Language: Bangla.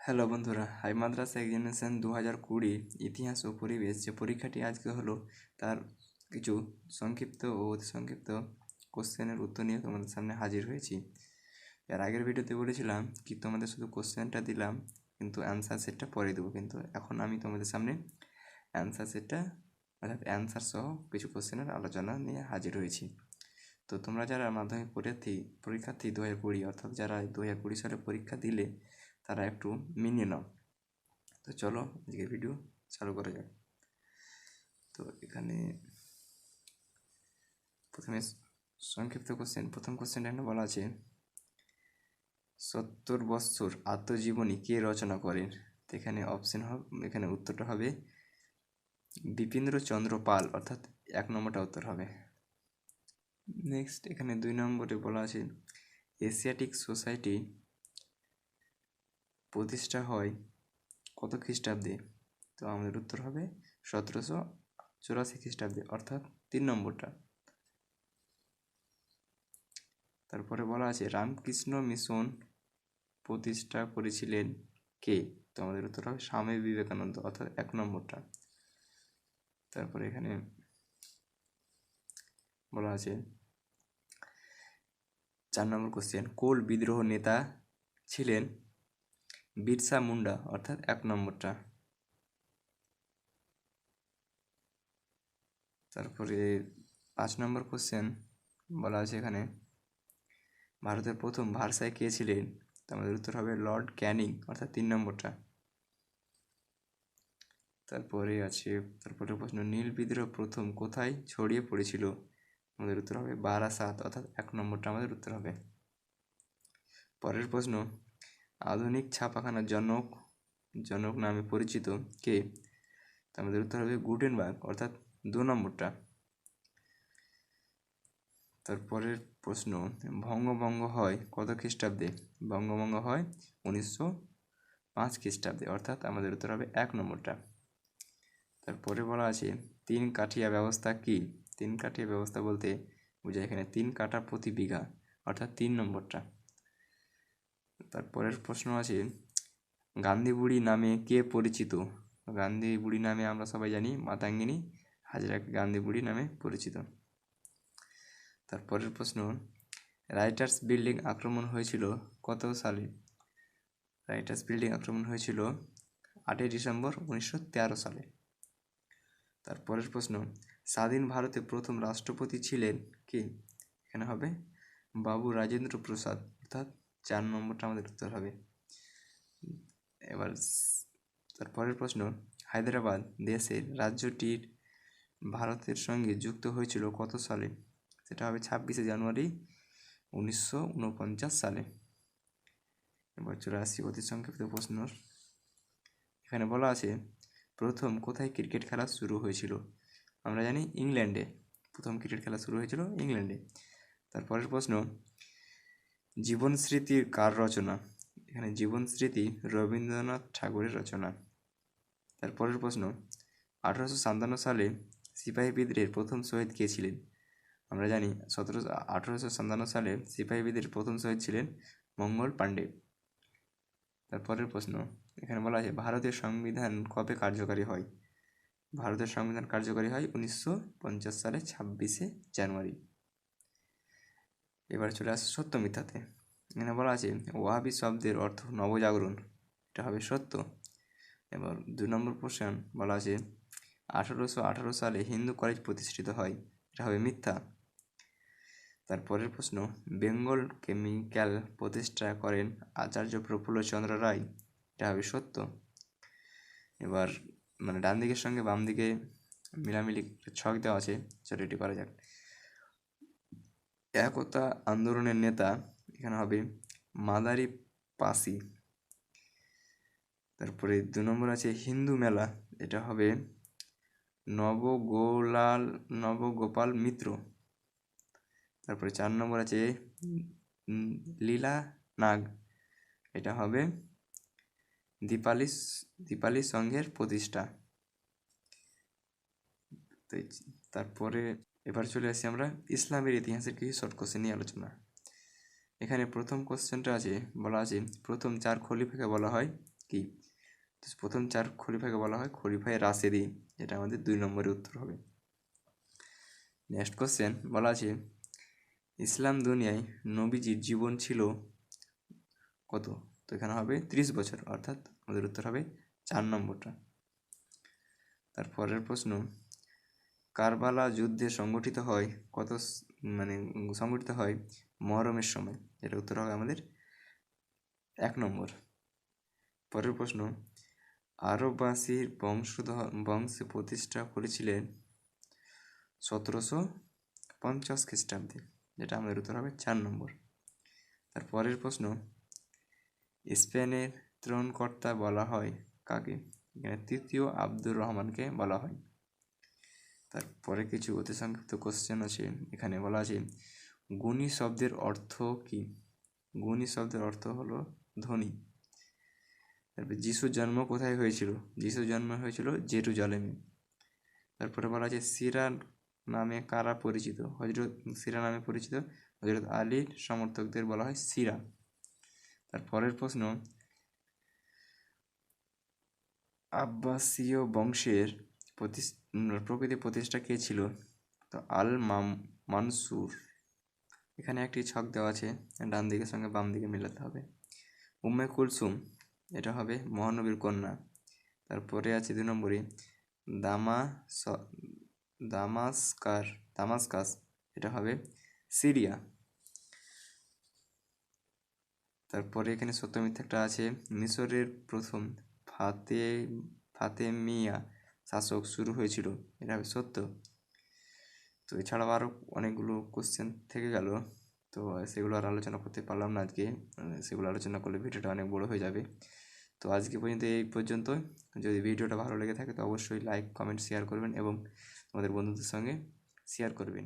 হ্যালো বন্ধুরা, হাই মাদ্রাসা এক্সামিনেশন 2020 ইতিহাস ও পরিবেশ যে পরীক্ষাটি আজকে হলো তার কিছু সংক্ষিপ্ত ও অতি সংক্ষিপ্ত কোশ্চেনের উত্তর নিয়ে তোমাদের সামনে হাজির হয়েছি। এর আগের ভিডিওতে বলেছিলাম কি তোমাদের শুধু কোশ্চেনটা দিলাম, কিন্তু অ্যান্সার সেটটা পরে দেবো। কিন্তু এখন আমি তোমাদের সামনে অ্যান্সার সেটটা অর্থাৎ অ্যান্সার সহ কিছু কোশ্চেনের আলোচনা নিয়ে হাজির হয়েছি। তো তোমরা যারা মাধ্যমিক পরীক্ষার্থী 2020 অর্থাৎ যারা 2020 সালে পরীক্ষা দিলে তারা একটু মিলিয়ে নাও। তো চলো আজকে ভিডিও চালু করা যাক। তো এখানে প্রথমে সংক্ষিপ্ত কোশ্চেন, প্রথম কোশ্চেনটা এখানে বলা আছে 70 বৎসর আত্মজীবনী কে রচনা করেন। তো এখানে অপশন হবে, এখানে উত্তরটা হবে বিপিন্দ্রচন্দ্র পাল, অর্থাৎ 1 নম্বরটা উত্তর হবে। নেক্সট এখানে 2 নম্বরে বলা আছে এশিয়াটিক সোসাইটি প্রতিষ্ঠা হয় কত খ্রিস্টাব্দে। তো আমাদের উত্তর হবে 1784 খ্রিস্টাব্দে, অর্থাৎ 3 নম্বরটা। তারপরে বলা আছে রামকৃষ্ণ মিশন প্রতিষ্ঠা করেছিলেন কে। তো আমাদের উত্তর হবে স্বামী বিবেকানন্দ, অর্থাৎ 1 নম্বরটা। তারপরে এখানে বলা আছে 4 নম্বর কোশ্চেন, কোল বিদ্রোহ নেতা ছিলেন বিরসা মুন্ডা, অর্থাৎ 1 নম্বরটা। তারপরে 5 নম্বর কোশ্চেন বলা আছে এখানে ভারতের প্রথম ভারসাই কে ছিলেন। তো আমাদের উত্তর হবে লর্ড ক্যানিং, অর্থাৎ 3 নম্বরটা। তারপরে প্রশ্ন, নীল বিদ্রোহ প্রথম কোথায় ছড়িয়ে পড়েছিল। আমাদের উত্তর হবে বারাসাত, অর্থাৎ 1 নম্বরটা আমাদের উত্তর হবে। পরের প্রশ্ন, আধুনিক ছাপাখানার জনক নামে পরিচিত কে। তো আমাদের উত্তর হবে গুটেনবার্গ, অর্থাৎ 2 নম্বরটা। তারপরের প্রশ্ন, বঙ্গভঙ্গ হয় কত খ্রিস্টাব্দে। বঙ্গভঙ্গ হয় 1905 খ্রিস্টাব্দে, অর্থাৎ আমাদের উত্তর হবে 1 নম্বরটা। তারপরে বলা আছে 3 কাঠিয়া ব্যবস্থা কি। 3 কাঠিয়া ব্যবস্থা বলতে বোঝায় এখানে 3 কাঠা প্রতি বিঘা, অর্থাৎ 3 নম্বরটা। তারপরের প্রশ্ন আছে গান্ধী বুড়ি নামে কে পরিচিত। গান্ধী বুড়ি নামে আমরা সবাই জানি মাতঙ্গিনী হাজরা গান্ধী বুড়ি নামে পরিচিত। তারপরের প্রশ্ন, রাইটার্স বিল্ডিং আক্রমণ হয়েছিল কত সালে। রাইটার্স বিল্ডিং আক্রমণ হয়েছিল 8ই ডিসেম্বর 1913 সালে। তারপরের প্রশ্ন, স্বাধীন ভারতে প্রথম রাষ্ট্রপতি ছিলেন কে। এখানে হবে বাবু রাজেন্দ্র প্রসাদ, অর্থাৎ 4 নম্বরটা আমাদের উত্তর হবে। এবার তারপরের প্রশ্ন, হায়দ্রাবাদ দেশের রাজ্যটির ভারতের সঙ্গে যুক্ত হয়েছিল কত সালে। সেটা হবে 26শে জানুয়ারি 1949 সালে। এবার চলে আসছি অতি সংক্ষিপ্ত প্রশ্ন। এখানে বলা আছে প্রথম কোথায় ক্রিকেট খেলা শুরু হয়েছিল। আমরা জানি ইংল্যান্ডে প্রথম ক্রিকেট খেলা শুরু হয়েছিল, ইংল্যান্ডে। তারপরের প্রশ্ন, জীবন স্মৃতি কার রচনা। এখানে জীবন স্মৃতি রবীন্দ্রনাথ ঠাকুরের রচনা। তারপরের প্রশ্ন, 1857 সালে সিপাহী বিদ্রোহের প্রথম শহীদ কে ছিলেন। আমরা জানি 1857 সালে সিপাহী বিদ্রোহের প্রথম শহীদ ছিলেন মঙ্গল পাণ্ডে। তারপরের প্রশ্ন, এখানে বলা আছে ভারতের সংবিধান কবে কার্যকারী হয়। ভারতের সংবিধান কার্যকারী হয় 1950 সালে 26শে জানুয়ারি। এবার চলে আসে সত্য মিথ্যাতে। এখানে বলা আছে ওয়াহাবি শব্দের অর্থ নবজাগরণ, এটা হবে সত্য। এবার 2 নম্বর প্রশ্ন বলা আছে 1818 সালে হিন্দু কলেজ প্রতিষ্ঠিত হয়, এটা হবে মিথ্যা। তারপরের প্রশ্ন, বেঙ্গল কেমিক্যাল প্রতিষ্ঠা করেন আচার্য প্রফুল্লচন্দ্র রায়, এটা হবে সত্য। এবার ডান দিকের সঙ্গে বাম দিকে মিলামিলি ছক দেওয়া আছে, চলো এটি করা যাক। একতা আন্দোলনের নেতা এখানে হবে মাদারি পাসি। তারপরে 2 নম্বর আছে হিন্দু মেলা, এটা হবে নবগোপাল মিত্র। তারপরে 4 নম্বর আছে লীলা নাগ, এটা হবে দীপালি সংঘের প্রতিষ্ঠা। তারপরে এবার চলে আসি আমরা ইসলামের ইতিহাসের কিছু শর্ট কোশ্চেন নিয়ে আলোচনা। এখানে প্রথম কোশ্চেনটা আছে, বলা আছে প্রথম 4 খলিফাকে বলা হয় কি? তো প্রথম 4 খলিফাকে বলা হয় খলিফায়ে রাশেদিন, যেটা আমাদের 2 নম্বরের উত্তর হবে। নেক্সট কোশ্চেন বলা আছে ইসলাম দুনিয়ায় নবীজির জীবন ছিল কত? তো এখানে হবে 30 বছর, অর্থাৎ আমাদের উত্তর হবে 4 নম্বরটা। তারপরের প্রশ্ন, কারবালা যুদ্ধে সংগঠিত হয় সংগঠিত হয় মহরমের সময়, এর উত্তর হবে আমাদের 1 নম্বর। পরের প্রশ্ন, আরববাসীর বংশে প্রতিষ্ঠা করেছিলেন 1750 খ্রিস্টাব্দে, যেটা আমাদের উত্তর হবে 4 নম্বর। তারপরের প্রশ্ন, স্পেনের ত্রাণকর্তা বলা হয় কাকে? এখানে তৃতীয় আব্দুর রহমানকে বলা হয়। তারপরে কিছু অতি সংক্ষিপ্ত কোশ্চেন আছে। এখানে বলা আছে গুণী শব্দের অর্থ কি? গুণী শব্দের অর্থ হলো ধনী। তারপরে যিশুর জন্ম কোথায় হয়েছিল? যিশুর জন্ম হয়েছিল জেরুজালেমে। তারপরে বলা আছে সিরা নামে কারা পরিচিত? সিরা নামে পরিচিত হযরত আলীর সমর্থকদের বলা হয় সিরা। তারপরের প্রশ্ন, আব্বাসীয় বংশের প্রকৃতি প্রতিষ্ঠা কে ছিল? তো মানসুর। এখানে একটি ছক দেওয়া আছে, ডান দিকের সঙ্গে বাম দিকে মেলাতে হবে। উম্মে কুলসুম, এটা হবে মহানবীর কন্যা। তারপরে আছে 2 নম্বরে দামাসকাস, এটা হবে সিরিয়া। তারপরে এখানে সত্য মিথ্যা একটা আছে, মিশরের প্রথম ফাতেমিয়া শাসক শুরু হয়েছিল, এটা হবে সত্য। তো এছাড়াও আরও অনেকগুলো কোশ্চেন থেকে গেল, তো সেগুলো আর আলোচনা করতে পারলাম না আজকে। সেগুলো আলোচনা করলে ভিডিওটা অনেক বড় হয়ে যাবে। তো আজকে পর্যন্ত এই পর্যন্ত। যদি ভিডিওটা ভালো লেগে থাকে তো অবশ্যই লাইক, কমেন্ট, শেয়ার করবেন এবং তোমাদের বন্ধুদের সঙ্গে শেয়ার করবেন।